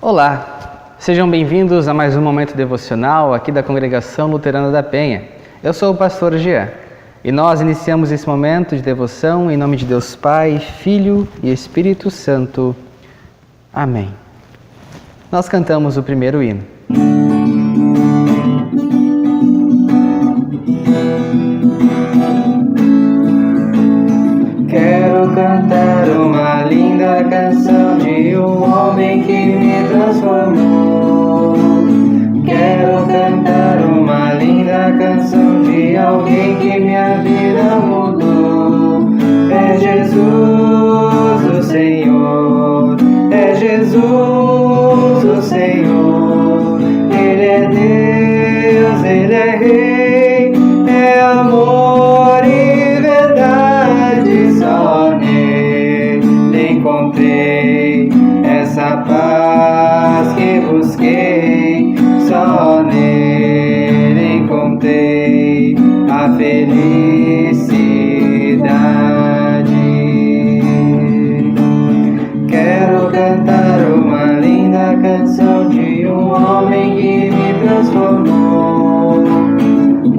Olá, sejam bem-vindos a mais um momento devocional aqui da Congregação Luterana da Penha. Eu sou o pastor Jean e nós iniciamos esse momento de devoção em nome de Deus Pai, Filho e Espírito Santo. Amém. Nós cantamos o primeiro hino. Quero cantar uma linda canção de um homem que me transformou. Quero cantar uma linda canção de alguém que minha vida mudou. É Jesus o Senhor, é Jesus o Senhor. Ele é Deus, Ele é Rei, é amor e verdade. Só nele encontrei essa paz que busquei. Só nele encontrei a felicidade. Quero cantar uma linda canção de um homem que me transformou.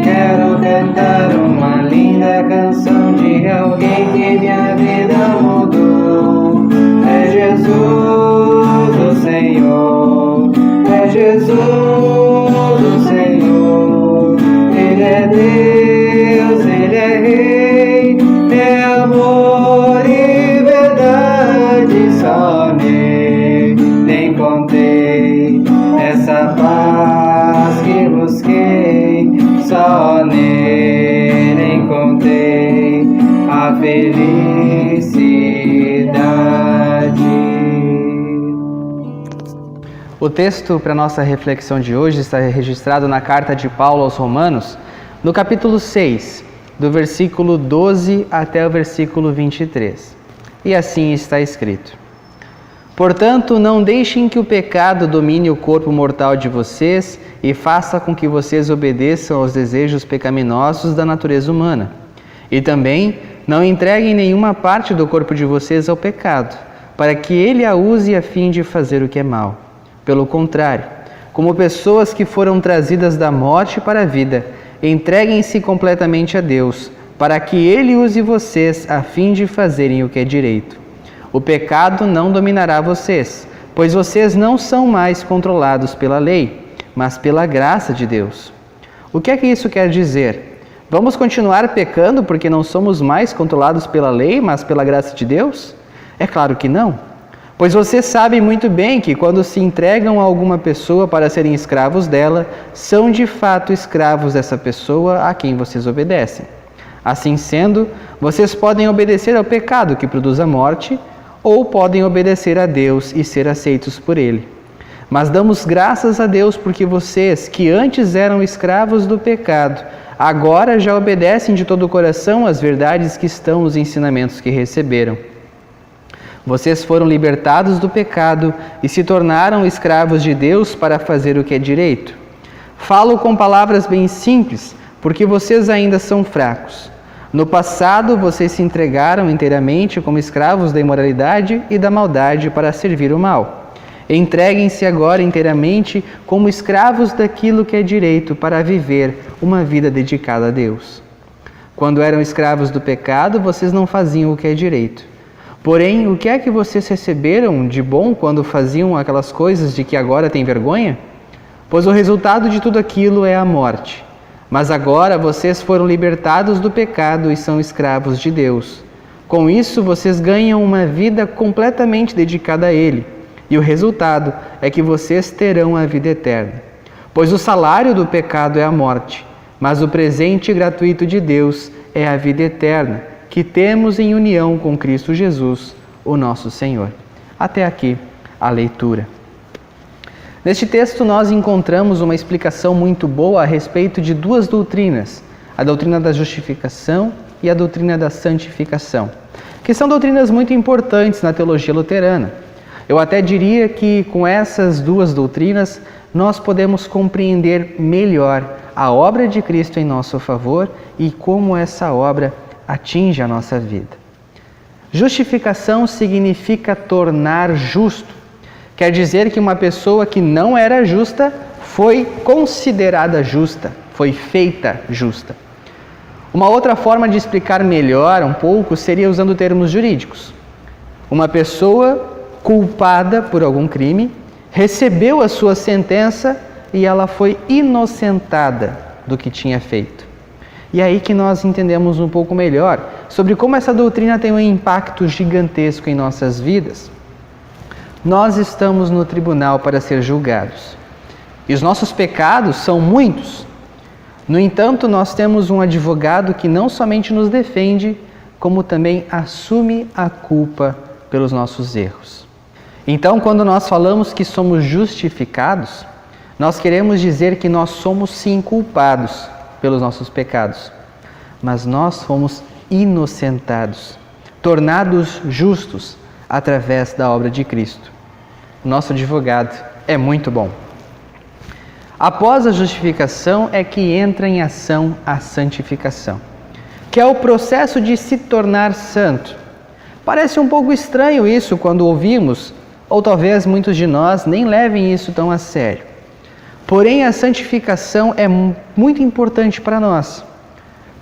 Quero cantar uma linda canção de alguém que minha vida mudou. É Jesus o Senhor, é Jesus o Senhor. Ele é Deus, Ele é Rei, é amor e verdade. Só nele encontrei essa paz que busquei. Só nele encontrei a felicidade. O texto para nossa reflexão de hoje está registrado na carta de Paulo aos Romanos, no capítulo 6, do versículo 12 até o versículo 23. E assim está escrito: Portanto, não deixem que o pecado domine o corpo mortal de vocês e faça com que vocês obedeçam aos desejos pecaminosos da natureza humana. E também não entreguem nenhuma parte do corpo de vocês ao pecado, para que ele a use a fim de fazer o que é mal. Pelo contrário, como pessoas que foram trazidas da morte para a vida, entreguem-se completamente a Deus, para que ele use vocês a fim de fazerem o que é direito. O pecado não dominará vocês, pois vocês não são mais controlados pela lei, mas pela graça de Deus. O que é que isso quer dizer? Vamos continuar pecando porque não somos mais controlados pela lei, mas pela graça de Deus? É claro que não. Pois vocês sabem muito bem que quando se entregam a alguma pessoa para serem escravos dela, são de fato escravos dessa pessoa a quem vocês obedecem. Assim sendo, vocês podem obedecer ao pecado que produz a morte, ou podem obedecer a Deus e ser aceitos por Ele. Mas damos graças a Deus porque vocês, que antes eram escravos do pecado, agora já obedecem de todo o coração às verdades que estão nos ensinamentos que receberam. Vocês foram libertados do pecado e se tornaram escravos de Deus para fazer o que é direito. Falo com palavras bem simples, porque vocês ainda são fracos. No passado, vocês se entregaram inteiramente como escravos da imoralidade e da maldade para servir o mal. Entreguem-se agora inteiramente como escravos daquilo que é direito para viver uma vida dedicada a Deus. Quando eram escravos do pecado, vocês não faziam o que é direito. Porém, o que é que vocês receberam de bom quando faziam aquelas coisas de que agora têm vergonha? Pois o resultado de tudo aquilo é a morte. Mas agora vocês foram libertados do pecado e são escravos de Deus. Com isso, vocês ganham uma vida completamente dedicada a Ele. E o resultado é que vocês terão a vida eterna. Pois o salário do pecado é a morte, mas o presente gratuito de Deus é a vida eterna, que temos em união com Cristo Jesus, o nosso Senhor. Até aqui a leitura. Neste texto nós encontramos uma explicação muito boa a respeito de duas doutrinas, a doutrina da justificação e a doutrina da santificação, que são doutrinas muito importantes na teologia luterana. Eu até diria que com essas duas doutrinas nós podemos compreender melhor a obra de Cristo em nosso favor e como essa obra atinge a nossa vida. Justificação significa tornar justo. Quer dizer que uma pessoa que não era justa foi considerada justa, foi feita justa. Uma outra forma de explicar melhor um pouco seria usando termos jurídicos. Uma pessoa culpada por algum crime recebeu a sua sentença e ela foi inocentada do que tinha feito. E é aí que nós entendemos um pouco melhor sobre como essa doutrina tem um impacto gigantesco em nossas vidas. Nós estamos no tribunal para ser julgados. E os nossos pecados são muitos. No entanto, nós temos um advogado que não somente nos defende, como também assume a culpa pelos nossos erros. Então, quando nós falamos que somos justificados, nós queremos dizer que nós somos sim culpados pelos nossos pecados, mas nós fomos inocentados, tornados justos através da obra de Cristo. Nosso advogado é muito bom. Após a justificação é que entra em ação a santificação, que é o processo de se tornar santo. Parece um pouco estranho isso quando ouvimos, ou talvez muitos de nós nem levem isso tão a sério. Porém, a santificação é muito importante para nós.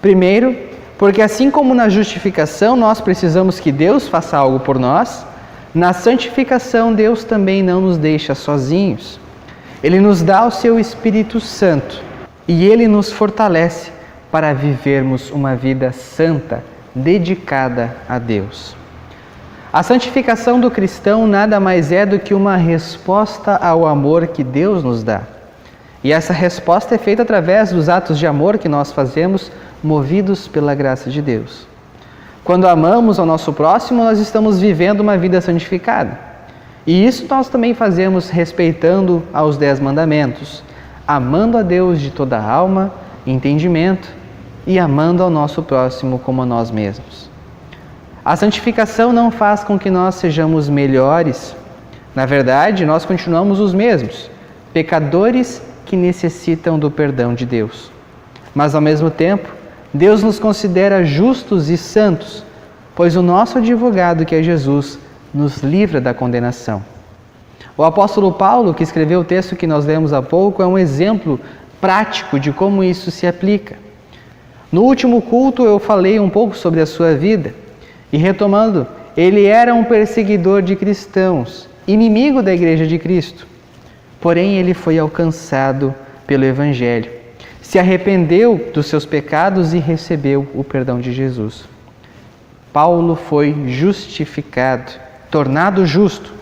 Primeiro, porque assim como na justificação nós precisamos que Deus faça algo por nós, na santificação Deus também não nos deixa sozinhos. Ele nos dá o seu Espírito Santo e Ele nos fortalece para vivermos uma vida santa, dedicada a Deus. A santificação do cristão nada mais é do que uma resposta ao amor que Deus nos dá. E essa resposta é feita através dos atos de amor que nós fazemos, movidos pela graça de Deus. Quando amamos ao nosso próximo, nós estamos vivendo uma vida santificada. E isso nós também fazemos respeitando aos 10 mandamentos, amando a Deus de toda a alma, entendimento e amando ao nosso próximo como a nós mesmos. A santificação não faz com que nós sejamos melhores. Na verdade, nós continuamos os mesmos, pecadores que necessitam do perdão de Deus. Mas, ao mesmo tempo, Deus nos considera justos e santos, pois o nosso advogado, que é Jesus, nos livra da condenação. O apóstolo Paulo, que escreveu o texto que nós lemos há pouco, é um exemplo prático de como isso se aplica. No último culto eu falei um pouco sobre a sua vida e, retomando, ele era um perseguidor de cristãos, inimigo da Igreja de Cristo. Porém, ele foi alcançado pelo Evangelho, se arrependeu dos seus pecados e recebeu o perdão de Jesus. Paulo foi justificado, tornado justo.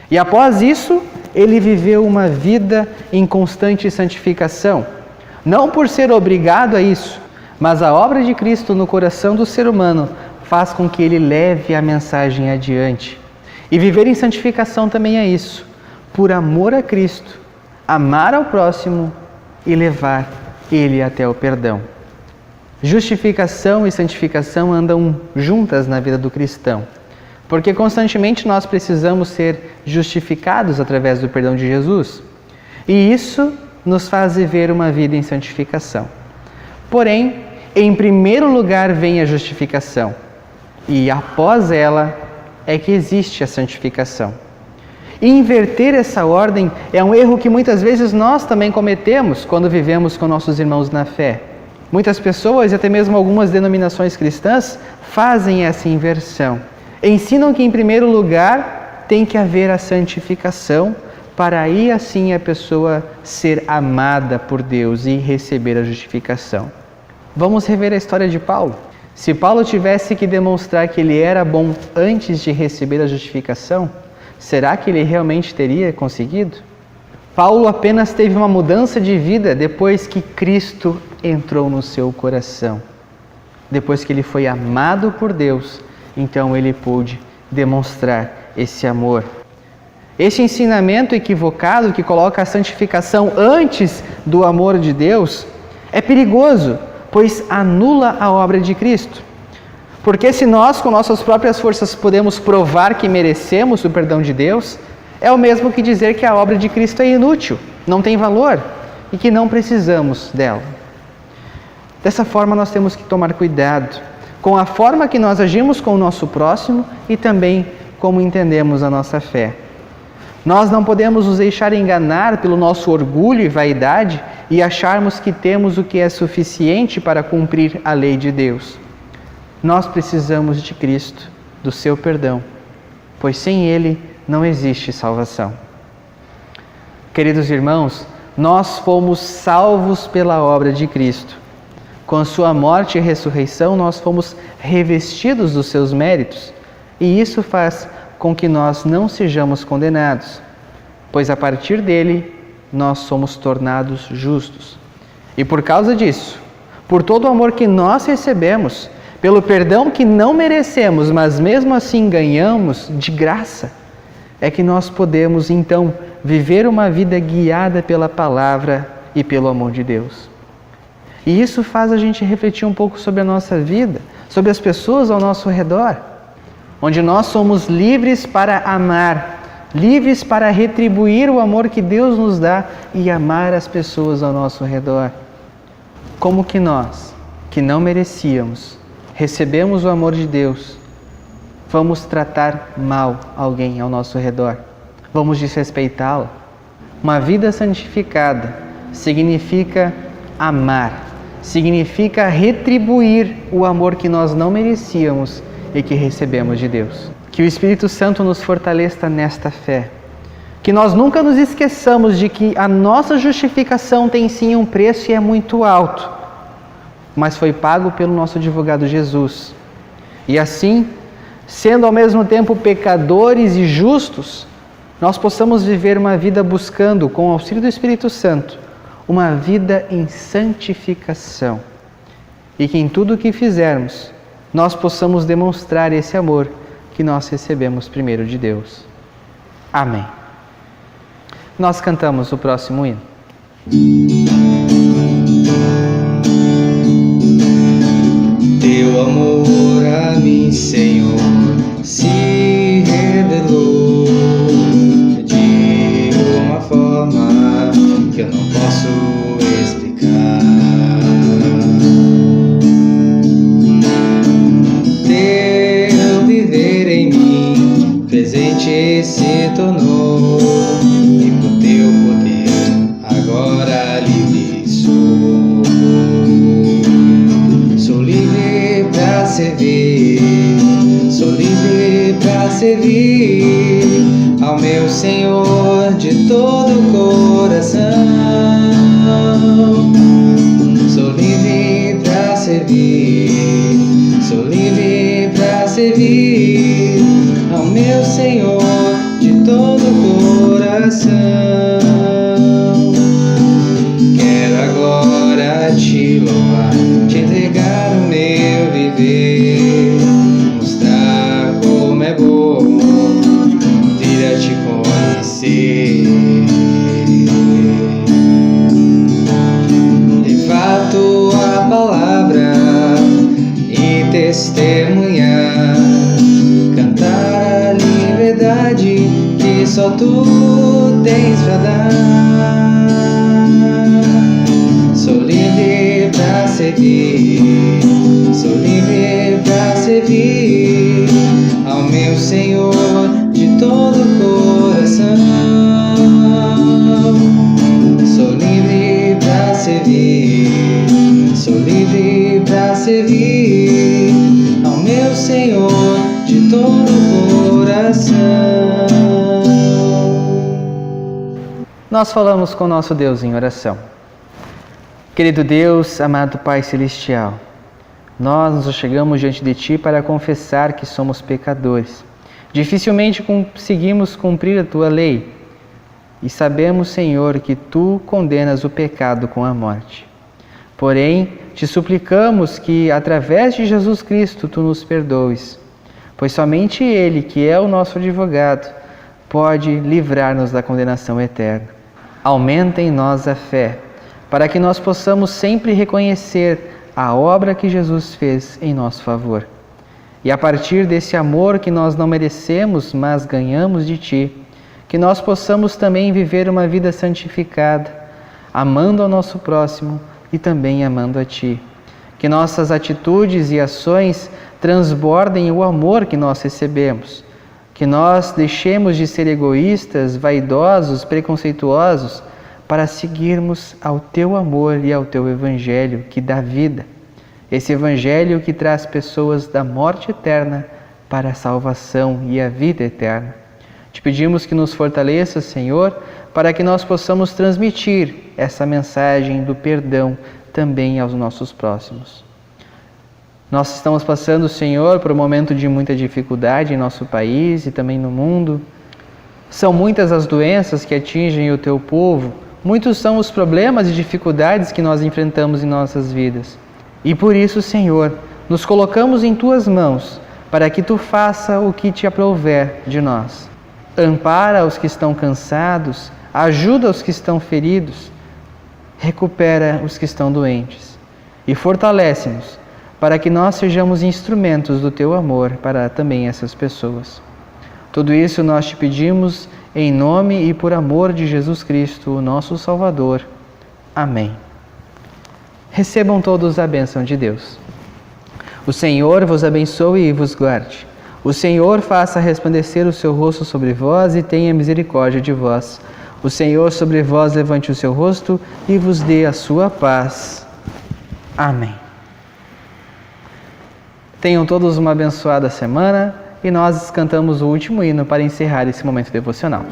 E após isso, ele viveu uma vida em constante santificação. Não por ser obrigado a isso, mas a obra de Cristo no coração do ser humano faz com que ele leve a mensagem adiante. E viver em santificação também é isso. Por amor a Cristo, amar ao próximo e levar ele até o perdão. Justificação e santificação andam juntas na vida do cristão, porque constantemente nós precisamos ser justificados através do perdão de Jesus, e isso nos faz viver uma vida em santificação. Porém, em primeiro lugar vem a justificação, e após ela é que existe a santificação. E inverter essa ordem é um erro que muitas vezes nós também cometemos quando vivemos com nossos irmãos na fé. Muitas pessoas, e até mesmo algumas denominações cristãs, fazem essa inversão. Ensinam que em primeiro lugar tem que haver a santificação, para aí assim a pessoa ser amada por Deus e receber a justificação. Vamos rever a história de Paulo. Se Paulo tivesse que demonstrar que ele era bom antes de receber a justificação, será que ele realmente teria conseguido? Paulo apenas teve uma mudança de vida depois que Cristo entrou no seu coração. Depois que ele foi amado por Deus, então ele pôde demonstrar esse amor. Esse ensinamento equivocado que coloca a santificação antes do amor de Deus é perigoso, pois anula a obra de Cristo. Porque se nós, com nossas próprias forças, podemos provar que merecemos o perdão de Deus, é o mesmo que dizer que a obra de Cristo é inútil, não tem valor e que não precisamos dela. Dessa forma, nós temos que tomar cuidado com a forma que nós agimos com o nosso próximo e também como entendemos a nossa fé. Nós não podemos nos deixar enganar pelo nosso orgulho e vaidade e acharmos que temos o que é suficiente para cumprir a lei de Deus. Nós precisamos de Cristo, do seu perdão, pois sem Ele não existe salvação. Queridos irmãos, nós fomos salvos pela obra de Cristo. Com a sua morte e ressurreição, nós fomos revestidos dos seus méritos, e isso faz com que nós não sejamos condenados, pois a partir dele nós somos tornados justos. E por causa disso, por todo o amor que nós recebemos, pelo perdão que não merecemos, mas mesmo assim ganhamos de graça, é que nós podemos então viver uma vida guiada pela palavra e pelo amor de Deus. E isso faz a gente refletir um pouco sobre a nossa vida, sobre as pessoas ao nosso redor, onde nós somos livres para amar, livres para retribuir o amor que Deus nos dá e amar as pessoas ao nosso redor. Como que nós, que não merecíamos, recebemos o amor de Deus, vamos tratar mal alguém ao nosso redor, vamos desrespeitá-lo? Uma vida santificada significa amar, significa retribuir o amor que nós não merecíamos e que recebemos de Deus. Que o Espírito Santo nos fortaleça nesta fé. Que nós nunca nos esqueçamos de que a nossa justificação tem sim um preço e é muito alto, mas foi pago pelo nosso advogado Jesus. E assim, sendo ao mesmo tempo pecadores e justos, nós possamos viver uma vida buscando, com o auxílio do Espírito Santo, uma vida em santificação. E que em tudo o que fizermos, nós possamos demonstrar esse amor que nós recebemos primeiro de Deus. Amém. Nós cantamos o próximo hino. Teu amor a mim, Senhor, se revelou de uma forma que eu não posso explicar. Teu viver em mim presente se tornou, e por teu poder agora livre sou. Sou livre pra servir, sou livre pra servir ao meu Senhor de todo o coração. Sou livre pra servir, sou livre pra servir ao meu Senhor de todo o coração. Quero agora te louvar, te entregar o meu viver, mostrar como é bom vir a te conhecer. Levar tua palavra e testemunhar, cantar a liberdade que só tu tens pra dar. Sou livre pra servir, sou livre pra servir ao meu Senhor de todo o coração. Sou livre pra servir, sou livre pra servir ao meu Senhor de todo o coração. Nós falamos com nosso Deus em oração. Querido Deus, amado Pai Celestial, nós nos chegamos diante de Ti para confessar que somos pecadores. Dificilmente conseguimos cumprir a Tua lei e sabemos, Senhor, que Tu condenas o pecado com a morte. Porém, Te suplicamos que, através de Jesus Cristo, Tu nos perdoes, pois somente Ele, que é o nosso advogado, pode livrar-nos da condenação eterna. Aumenta em nós a fé, para que nós possamos sempre reconhecer a obra que Jesus fez em nosso favor. E a partir desse amor que nós não merecemos, mas ganhamos de Ti, que nós possamos também viver uma vida santificada, amando ao nosso próximo e também amando a Ti. Que nossas atitudes e ações transbordem o amor que nós recebemos. Que nós deixemos de ser egoístas, vaidosos, preconceituosos, para seguirmos ao Teu amor e ao Teu Evangelho que dá vida. Esse Evangelho que traz pessoas da morte eterna para a salvação e a vida eterna. Te pedimos que nos fortaleça, Senhor, para que nós possamos transmitir essa mensagem do perdão também aos nossos próximos. Nós estamos passando, Senhor, por um momento de muita dificuldade em nosso país e também no mundo. São muitas as doenças que atingem o Teu povo, muitos são os problemas e dificuldades que nós enfrentamos em nossas vidas. E por isso, Senhor, nos colocamos em Tuas mãos, para que Tu faça o que Te aprouver de nós. Ampara os que estão cansados, ajuda os que estão feridos, recupera os que estão doentes e fortalece-nos para que nós sejamos instrumentos do Teu amor para também essas pessoas. Tudo isso nós Te pedimos em nome e por amor de Jesus Cristo, o nosso Salvador. Amém. Recebam todos a bênção de Deus. O Senhor vos abençoe e vos guarde. O Senhor faça resplandecer o seu rosto sobre vós e tenha misericórdia de vós. O Senhor sobre vós levante o seu rosto e vos dê a sua paz. Amém. Tenham todos uma abençoada semana e nós cantamos o último hino para encerrar esse momento devocional.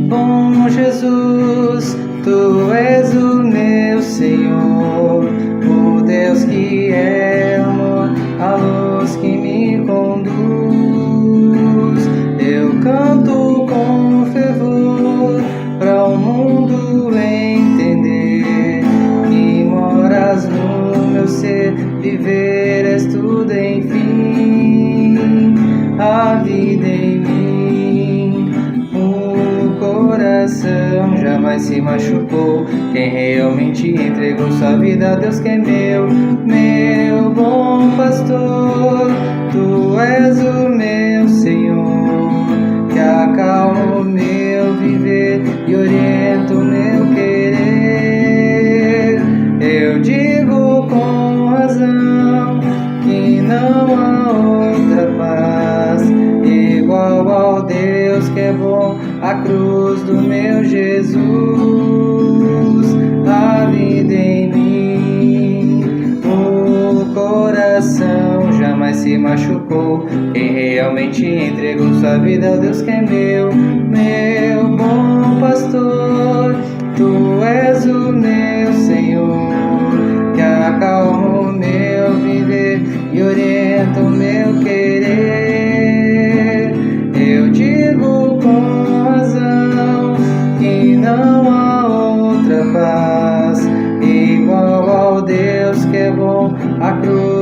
Bom Jesus, Tu és o meu Senhor, o Deus que é amor, a luz que me conduz. Eu canto com fervor para o mundo entender que moras no meu ser, viver és tudo enfim, a vida em mim. O coração jamais se machucou, quem realmente entregou sua vida a Deus que é meu bom pastor. Tu és o meu Senhor, que acalma o meu viver e orienta o meu querer. Eu digo com razão que não há outra paz igual ao Deus que é bom, a cruz do meu Jesus, a vida em mim. O coração jamais se machucou, quem realmente entregou sua vida ao Deus que é meu bom pastor. Tu és o meu Senhor, que acalma o meu viver e orienta o meu querer. Eu digo com razão que não há outra paz igual ao Deus que é bom, a cruz